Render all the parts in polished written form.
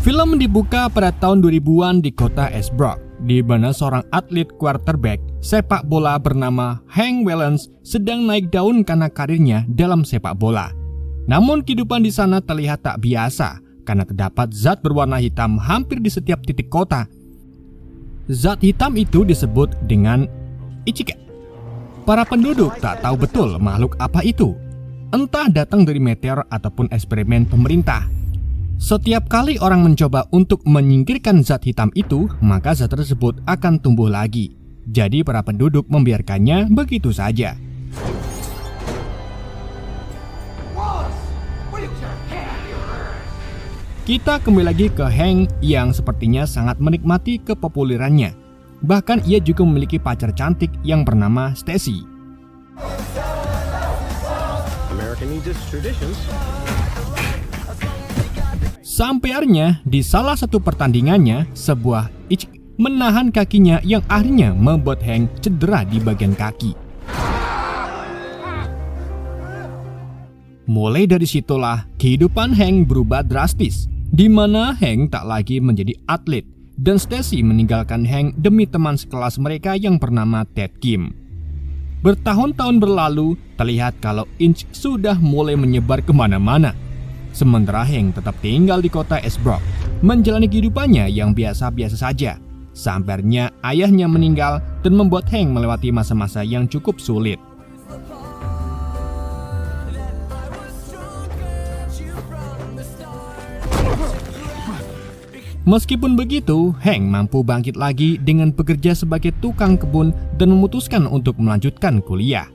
Film dibuka pada tahun 2000-an di kota Esbrook, di mana seorang atlet quarterback sepak bola bernama Hank Wellens sedang naik daun karena karirnya dalam sepak bola. Namun kehidupan di sana terlihat tak biasa karena terdapat zat berwarna hitam hampir di setiap titik kota. Zat hitam itu disebut dengan Ichika. Para penduduk tak tahu betul makhluk apa itu. Entah datang dari meteor ataupun eksperimen pemerintah. Setiap kali orang mencoba untuk menyingkirkan zat hitam itu, maka zat tersebut akan tumbuh lagi. Jadi para penduduk membiarkannya begitu saja. Kita kembali lagi ke Hank yang sepertinya sangat menikmati kepopulerannya. Bahkan ia juga memiliki pacar cantik yang bernama Stacy. Sampai akhirnya di salah satu pertandingannya, sebuah Ichika menahan kakinya yang akhirnya membuat Hank cedera di bagian kaki. Mulai dari situlah kehidupan Hank berubah drastis, di mana Hank tak lagi menjadi atlet dan Stacy meninggalkan Hank demi teman sekelas mereka yang bernama Ted Kim. Bertahun-tahun berlalu, terlihat kalau Inch sudah mulai menyebar kemana-mana. Sementara Hank tetap tinggal di kota Esbrook, menjalani kehidupannya yang biasa-biasa saja. Sampainya ayahnya meninggal dan membuat Hank melewati masa-masa yang cukup sulit. Meskipun begitu, Hank mampu bangkit lagi dengan bekerja sebagai tukang kebun dan memutuskan untuk melanjutkan kuliah.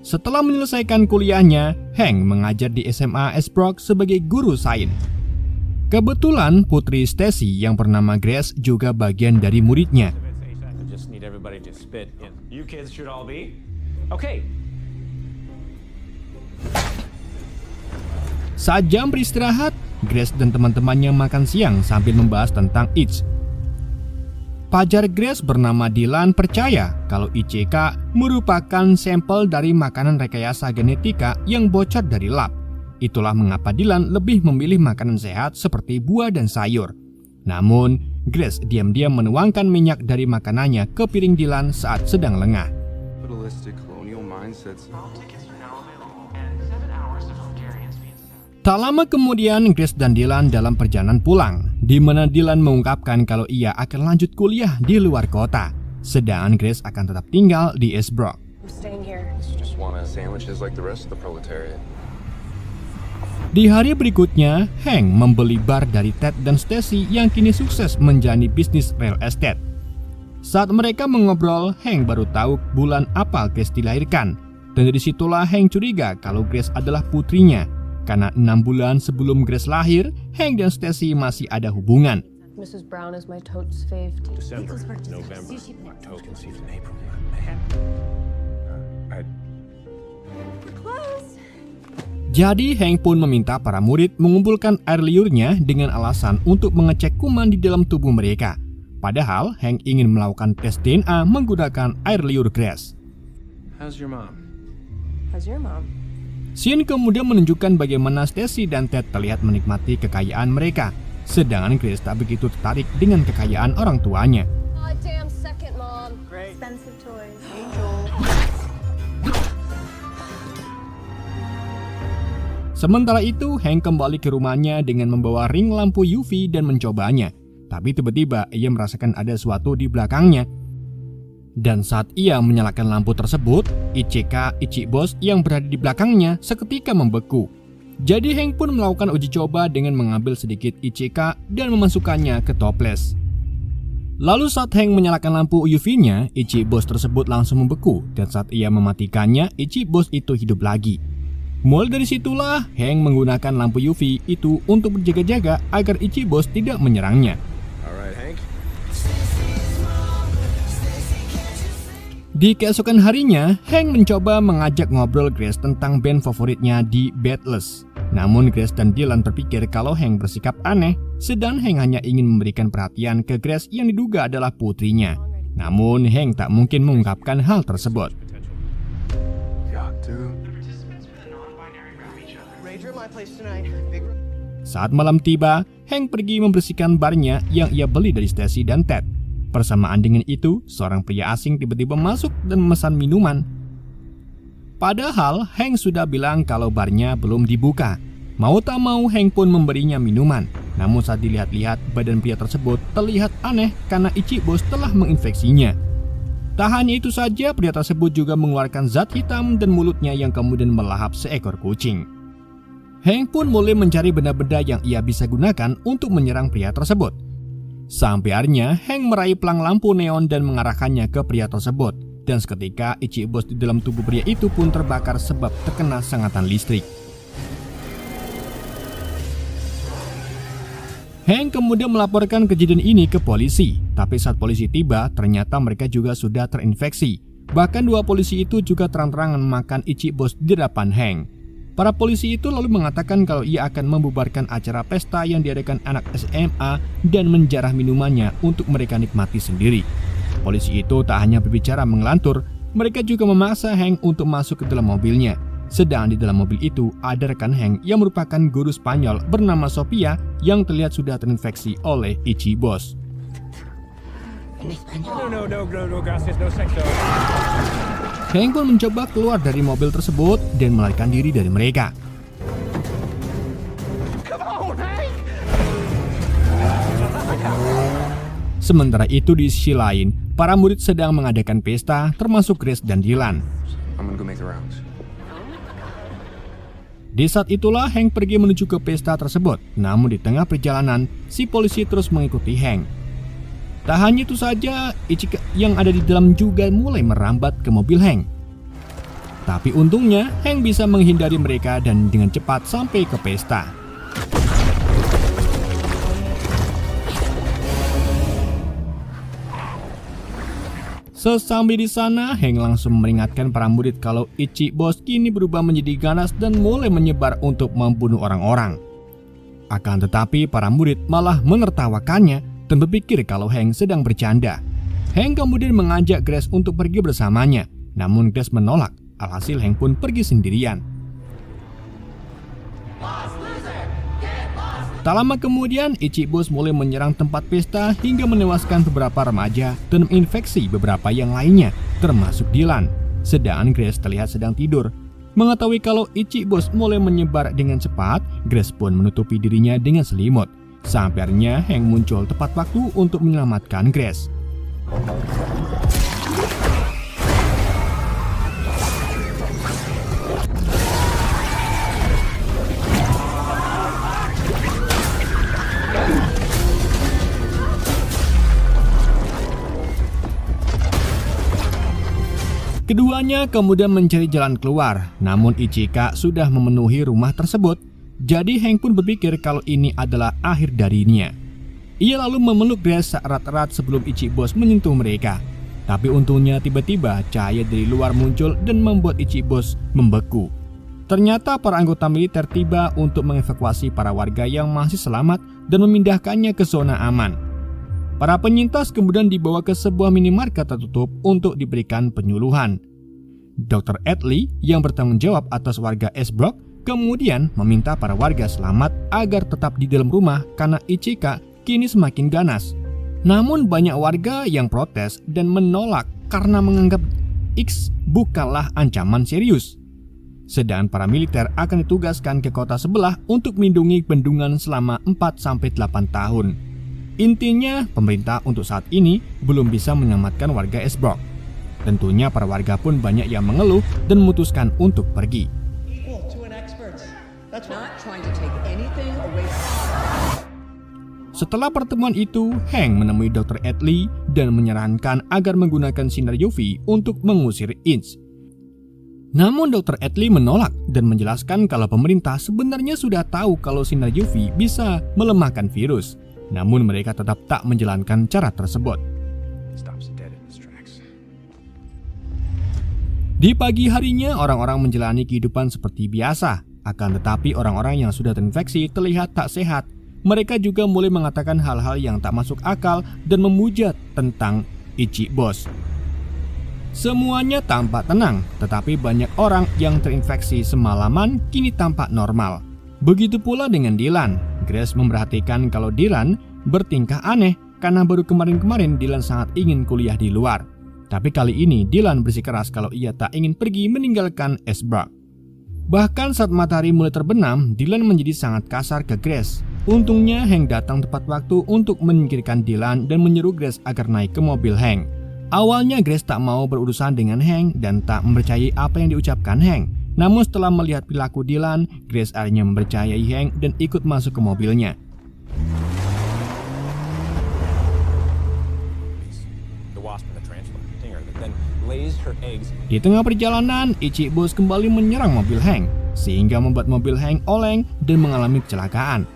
Setelah menyelesaikan kuliahnya, Hank mengajar di SMA Esbrook sebagai guru sains. Kebetulan putri Stacy yang bernama Grace juga bagian dari muridnya. Saat jam beristirahat, Grace dan teman-temannya makan siang sambil membahas tentang Itch. Pacar Grace bernama Dylan percaya kalau ICK merupakan sampel dari makanan rekayasa genetika yang bocor dari lab. Itulah mengapa Dylan lebih memilih makanan sehat seperti buah dan sayur. Namun, Grace diam-diam menuangkan minyak dari makanannya ke piring Dylan saat sedang lengah. Tak lama kemudian, Grace dan Dylan dalam perjalanan pulang, di mana Dylan mengungkapkan kalau ia akan lanjut kuliah di luar kota, sedangkan Grace akan tetap tinggal di Esbrook. Di hari berikutnya, Hank membeli bar dari Ted dan Stacy yang kini sukses menjalani bisnis real estate. Saat mereka mengobrol, Hank baru tahu bulan apa Grace dilahirkan, dan dari situlah Hank curiga kalau Grace adalah putrinya. Karena 6 bulan sebelum Grace lahir, Hank dan Stacy masih ada hubungan. Mrs. Brown is my totes fave. December, November, October, conceived in April. Jadi Hank pun meminta para murid mengumpulkan air liurnya dengan alasan untuk mengecek kuman di dalam tubuh mereka. Padahal Hank ingin melakukan tes DNA menggunakan air liur Grace. How's your mom? How's your mom? Scene kemudian menunjukkan bagaimana Stacy dan Ted terlihat menikmati kekayaan mereka, sedangkan Grace tak begitu tertarik dengan kekayaan orang tuanya. Oh, damn second, Mom. Great. Expensive toys. Sementara itu, Hank kembali ke rumahnya dengan membawa ring lampu UV dan mencobanya. Tapi tiba-tiba ia merasakan ada sesuatu di belakangnya. Dan saat ia menyalakan lampu tersebut, Ichik Boss yang berada di belakangnya seketika membeku. Jadi Hank pun melakukan uji coba dengan mengambil sedikit Ichik dan memasukkannya ke toples. Lalu saat Hank menyalakan lampu UV-nya, Ichik Boss tersebut langsung membeku. Dan saat ia mematikannya, Ichik Boss itu hidup lagi. Mulai dari situlah Hank menggunakan lampu UV itu untuk berjaga-jaga agar Ichik Boss tidak menyerangnya. Di keesokan harinya, Hank mencoba mengajak ngobrol Grace tentang band favoritnya di Beatles. Namun Grace dan Dylan berpikir kalau Hank bersikap aneh, sedang Hank hanya ingin memberikan perhatian ke Grace yang diduga adalah putrinya. Namun Hank tak mungkin mengungkapkan hal tersebut. Saat malam tiba, Hank pergi membersihkan barnya yang ia beli dari Stacy dan Ted. Bersamaan dengan itu, seorang pria asing tiba-tiba masuk dan memesan minuman. Padahal Hank sudah bilang kalau barnya belum dibuka. Mau tak mau, Hank pun memberinya minuman. Namun saat dilihat-lihat, badan pria tersebut terlihat aneh karena Ichigo Boss telah menginfeksinya. Tak hanya itu saja, pria tersebut juga mengeluarkan zat hitam dan mulutnya yang kemudian melahap seekor kucing. Hank pun mulai mencari benda-benda yang ia bisa gunakan untuk menyerang pria tersebut. Sampai akhirnya, Hank meraih pelang lampu neon dan mengarahkannya ke pria tersebut. Dan seketika, Ichigo Boss di dalam tubuh pria itu pun terbakar sebab terkena sengatan listrik. Hank kemudian melaporkan kejadian ini ke polisi. Tapi saat polisi tiba, ternyata mereka juga sudah terinfeksi. Bahkan dua polisi itu juga terang-terangan makan Ichigo Boss di depan Hank. Para polisi itu lalu mengatakan kalau ia akan membubarkan acara pesta yang diadakan anak SMA dan menjarah minumannya untuk mereka nikmati sendiri. Polisi itu tak hanya berbicara mengelantur, mereka juga memaksa Hank untuk masuk ke dalam mobilnya. Sedang di dalam mobil itu ada rekan Hank yang merupakan guru Spanyol bernama Sophia yang terlihat sudah terinfeksi oleh Ichigo Boss. No, gracias, no sexo. Hank pun mencoba keluar dari mobil tersebut dan melarikan diri dari mereka. Sementara itu di sisi lain, para murid sedang mengadakan pesta termasuk Grace dan Dylan. Di saat itulah Hank pergi menuju ke pesta tersebut. Namun di tengah perjalanan, si polisi terus mengikuti Hank. Tak hanya itu saja, Ichigo yang ada di dalam juga mulai merambat ke mobil Hank. Tapi untungnya, Hank bisa menghindari mereka dan dengan cepat sampai ke pesta. Sesampai di sana, Hank langsung memperingatkan para murid kalau Ichigo Boss kini berubah menjadi ganas dan mulai menyebar untuk membunuh orang-orang. Akan tetapi, para murid malah menertawakannya dan berpikir kalau Hank sedang bercanda. Hank kemudian mengajak Grace untuk pergi bersamanya, namun Grace menolak. Alhasil Hank pun pergi sendirian. Tak lama kemudian, Ichigo Boss mulai menyerang tempat pesta hingga menewaskan beberapa remaja dan menginfeksi beberapa yang lainnya, termasuk Dylan. Sedangkan Grace terlihat sedang tidur. Mengetahui kalau Ichigo Boss mulai menyebar dengan cepat, Grace pun menutupi dirinya dengan selimut. Sampai akhirnya Hank muncul tepat waktu untuk menyelamatkan Grace. Keduanya kemudian mencari jalan keluar, namun Ichigo sudah memenuhi rumah tersebut. Jadi Hank pun berpikir kalau ini adalah akhir darinya. Ia lalu memeluk Grace erat-erat sebelum Ichigo Boss menyentuh mereka. Tapi untungnya tiba-tiba cahaya dari luar muncul dan membuat Ichigo Boss membeku. Ternyata para anggota militer tiba untuk mengevakuasi para warga yang masih selamat dan memindahkannya ke zona aman. Para penyintas kemudian dibawa ke sebuah minimarket tertutup untuk diberikan penyuluhan. Dr. Atlee yang bertanggung jawab atas warga Esbrook kemudian meminta para warga selamat agar tetap di dalam rumah karena Ichigo kini semakin ganas. Namun banyak warga yang protes dan menolak karena menganggap X bukanlah ancaman serius. Sedangkan para militer akan ditugaskan ke kota sebelah untuk melindungi bendungan selama 4-8 tahun. Intinya, pemerintah untuk saat ini belum bisa menyelamatkan warga Esbrook. Tentunya para warga pun banyak yang mengeluh dan memutuskan untuk pergi. Setelah pertemuan itu, Hank menemui Dr. Atlee dan menyarankan agar menggunakan sinar UV untuk mengusir Inch. Namun Dr. Atlee menolak dan menjelaskan kalau pemerintah sebenarnya sudah tahu kalau sinar UV bisa melemahkan virus. Namun mereka tetap tak menjalankan cara tersebut. Di pagi harinya, orang-orang menjalani kehidupan seperti biasa. Akan tetapi orang-orang yang sudah terinfeksi terlihat tak sehat. Mereka juga mulai mengatakan hal-hal yang tak masuk akal dan memuja tentang Ichigo Boss. Semuanya tampak tenang, tetapi banyak orang yang terinfeksi semalaman kini tampak normal. Begitu pula dengan Dylan. Grace memperhatikan kalau Dylan bertingkah aneh karena baru kemarin-kemarin Dylan sangat ingin kuliah di luar. Tapi kali ini Dylan bersikeras kalau ia tak ingin pergi meninggalkan Esbrook. Bahkan saat matahari mulai terbenam, Dylan menjadi sangat kasar ke Grace. Untungnya Hank datang tepat waktu untuk menyingkirkan Dylan dan menyeru Grace agar naik ke mobil Hank. Awalnya Grace tak mau berurusan dengan Hank dan tak mempercayai apa yang diucapkan Hank. Namun setelah melihat perilaku Dylan, Grace akhirnya mempercayai Hank dan ikut masuk ke mobilnya. Di tengah perjalanan, Ichigo kembali menyerang mobil Hank, sehingga membuat mobil Hank oleng dan mengalami kecelakaan.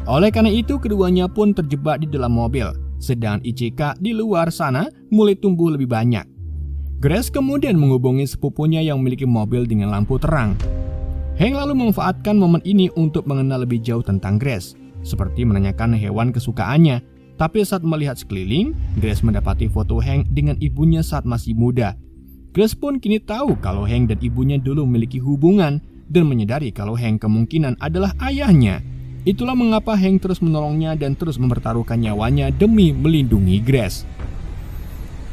Oleh karena itu, keduanya pun terjebak di dalam mobil, sedangkan Ichika di luar sana mulai tumbuh lebih banyak. Grace kemudian menghubungi sepupunya yang memiliki mobil dengan lampu terang. Hank lalu memanfaatkan momen ini untuk mengenal lebih jauh tentang Grace, seperti menanyakan hewan kesukaannya. Tapi saat melihat sekeliling, Grace mendapati foto Hank dengan ibunya saat masih muda. Grace pun kini tahu kalau Hank dan ibunya dulu memiliki hubungan dan menyadari kalau Hank kemungkinan adalah ayahnya. Itulah mengapa Hank terus menolongnya dan terus mempertaruhkan nyawanya demi melindungi Grace.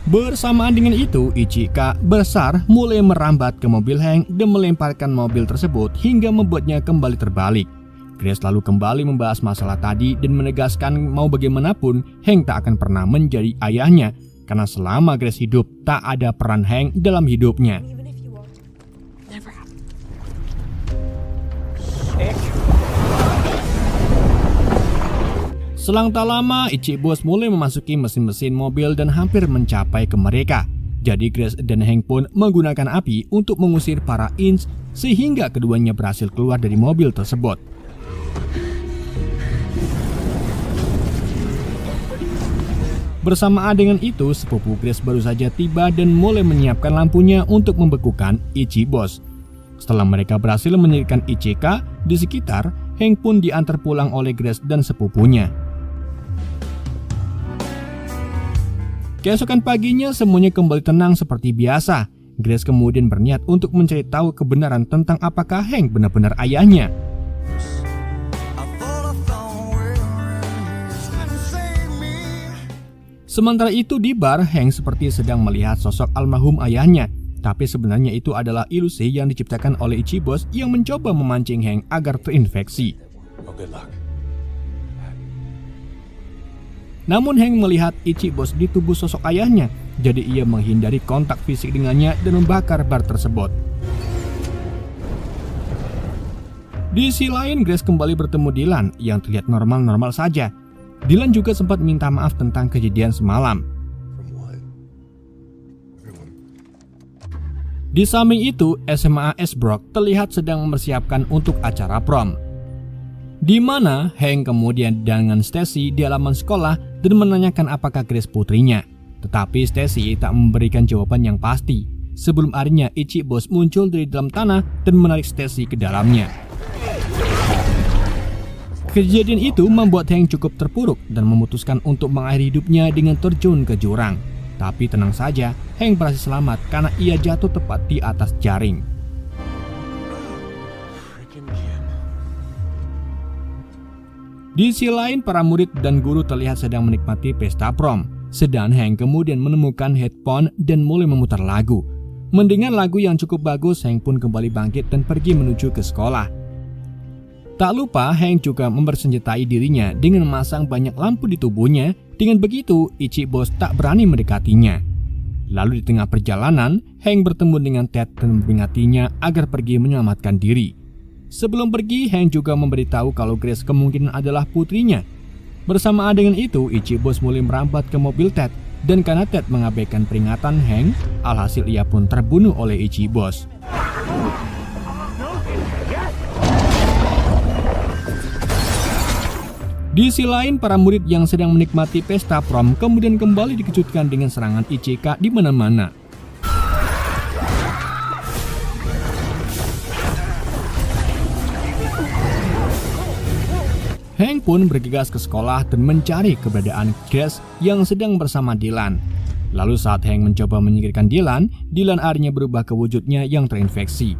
Bersamaan dengan itu, Ichika besar mulai merambat ke mobil Hank dan melemparkan mobil tersebut hingga membuatnya kembali terbalik. Grace lalu kembali membahas masalah tadi dan menegaskan mau bagaimanapun Hank tak akan pernah menjadi ayahnya, karena selama Grace hidup tak ada peran Hank dalam hidupnya. Selang tak lama, Ichigo mulai memasuki mesin-mesin mobil dan hampir mencapai ke mereka. Jadi Grace dan Hank pun menggunakan api untuk mengusir para Inch sehingga keduanya berhasil keluar dari mobil tersebut. Bersamaan dengan itu, sepupu Grace baru saja tiba dan mulai menyiapkan lampunya untuk membekukan Ichigo. Setelah mereka berhasil menyingkirkan Ichika di sekitar, Hank pun diantar pulang oleh Grace dan sepupunya. Keesokan paginya semuanya kembali tenang seperti biasa. Grace kemudian berniat untuk mencari tahu kebenaran tentang apakah Hank benar-benar ayahnya. Sementara itu di bar, Hank seperti sedang melihat sosok almarhum ayahnya. Tapi sebenarnya itu adalah ilusi yang diciptakan oleh Ichigo yang mencoba memancing Hank agar terinfeksi. Namun Hank melihat Ichigo di tubuh sosok ayahnya, jadi ia menghindari kontak fisik dengannya dan membakar bar tersebut. Di sisi lain, Grace kembali bertemu Dylan yang terlihat normal-normal saja. Dylan juga sempat minta maaf tentang kejadian semalam. Di samping itu, SMA Esbrook terlihat sedang mempersiapkan untuk acara prom, di mana Hank kemudian dengan Stacy di halaman sekolah dan menanyakan apakah Grace putrinya. Tetapi Stacy tak memberikan jawaban yang pasti. Sebelum akhirnya Ichigo muncul dari dalam tanah dan menarik Stacy ke dalamnya. Kejadian itu membuat Hank cukup terpuruk dan memutuskan untuk mengakhiri hidupnya dengan terjun ke jurang. Tapi tenang saja, Hank berhasil selamat karena ia jatuh tepat di atas jaring. Di sisi lain, para murid dan guru terlihat sedang menikmati pesta prom. Sedang Hank kemudian menemukan headphone dan mulai memutar lagu. Mendengar lagu yang cukup bagus, Hank pun kembali bangkit dan pergi menuju ke sekolah. Tak lupa, Hank juga mempersenjatai dirinya dengan memasang banyak lampu di tubuhnya. Dengan begitu, Ichigo tak berani mendekatinya. Lalu di tengah perjalanan, Hank bertemu dengan Ted dan memperingatinya agar pergi menyelamatkan diri. Sebelum pergi, Hank juga memberitahu kalau Grace kemungkinan adalah putrinya. Bersamaan dengan itu, Ichigo mulai merambat ke mobil Ted, dan karena Ted mengabaikan peringatan Hank, alhasil ia pun terbunuh oleh Ichigo. Di sisi lain, para murid yang sedang menikmati pesta prom kemudian kembali dikejutkan dengan serangan Ichika di mana-mana. Hank pun bergegas ke sekolah dan mencari keberadaan Grace yang sedang bersama Dylan. Lalu saat Hank mencoba menyingkirkan Dylan, Dylan akhirnya berubah ke wujudnya yang terinfeksi.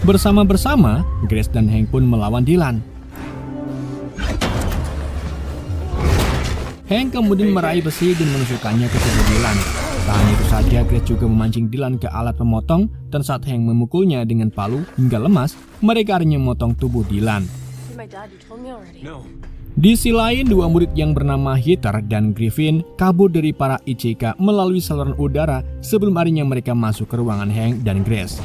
Bersama-sama, Grace dan Hank pun melawan Dylan. Hank kemudian meraih besi dan menusukkannya ke tubuh Dylan. Tak hanya itu saja, Grace juga memancing Dylan ke alat pemotong, dan saat Hank memukulnya dengan palu hingga lemas, mereka akhirnya memotong tubuh Dylan. My dad, you told me already. No. Di sisi lain, dua murid yang bernama Heather dan Griffin kabur dari para ICK melalui saluran udara sebelum akhirnya mereka masuk ke ruangan Hank dan Grace.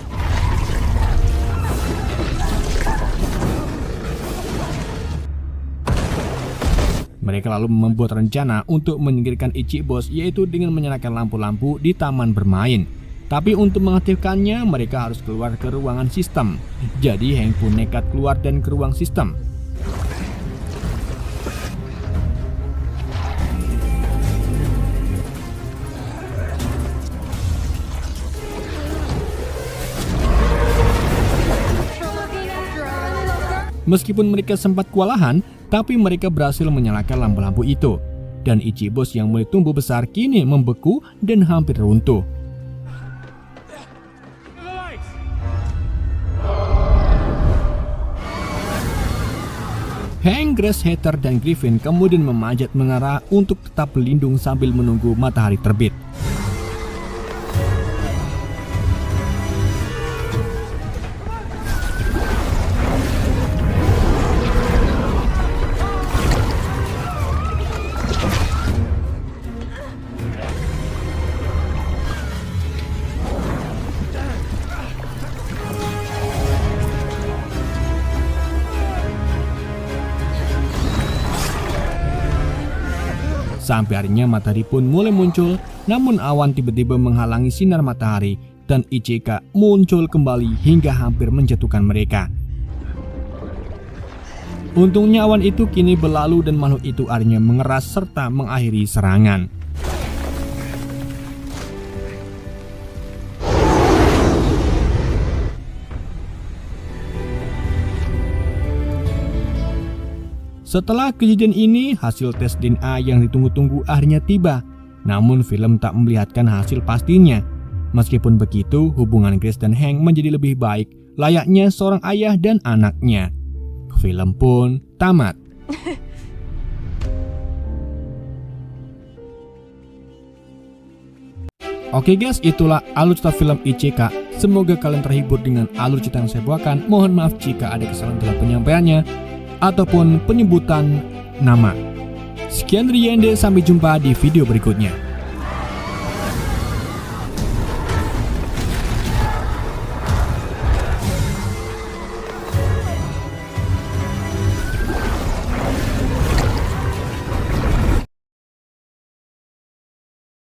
Mereka lalu membuat rencana untuk menyingkirkan Ichi Boss, yaitu dengan menyalakan lampu-lampu di taman bermain. Tapi untuk mengaktifkannya, mereka harus keluar ke ruangan sistem. Jadi Hank pun nekat keluar dan ke ruang sistem. Meskipun mereka sempat kewalahan, tapi mereka berhasil menyalakan lampu-lampu itu. Dan Ichi Boss yang mulai tumbuh besar kini membeku dan hampir runtuh. Hank, Grace, Heather, dan Griffin kemudian memanjat menara untuk tetap berlindung sambil menunggu matahari terbit. Sampai akhirnya matahari pun mulai muncul, namun awan tiba-tiba menghalangi sinar matahari dan ICK muncul kembali hingga hampir menjatuhkan mereka. Untungnya awan itu kini berlalu dan makhluk itu akhirnya mengeras serta mengakhiri serangan. Setelah kejadian ini, hasil tes DNA yang ditunggu-tunggu akhirnya tiba. Namun film tak memperlihatkan hasil pastinya. Meskipun begitu, hubungan Grace dan Hank menjadi lebih baik, layaknya seorang ayah dan anaknya. Film pun tamat. Oke guys, itulah alur cerita film ICK. Semoga kalian terhibur dengan alur cerita yang saya bawakan. Mohon maaf jika ada kesalahan dalam penyampaiannya ataupun penyebutan nama. Sekian dari Yende, sampai jumpa di video berikutnya.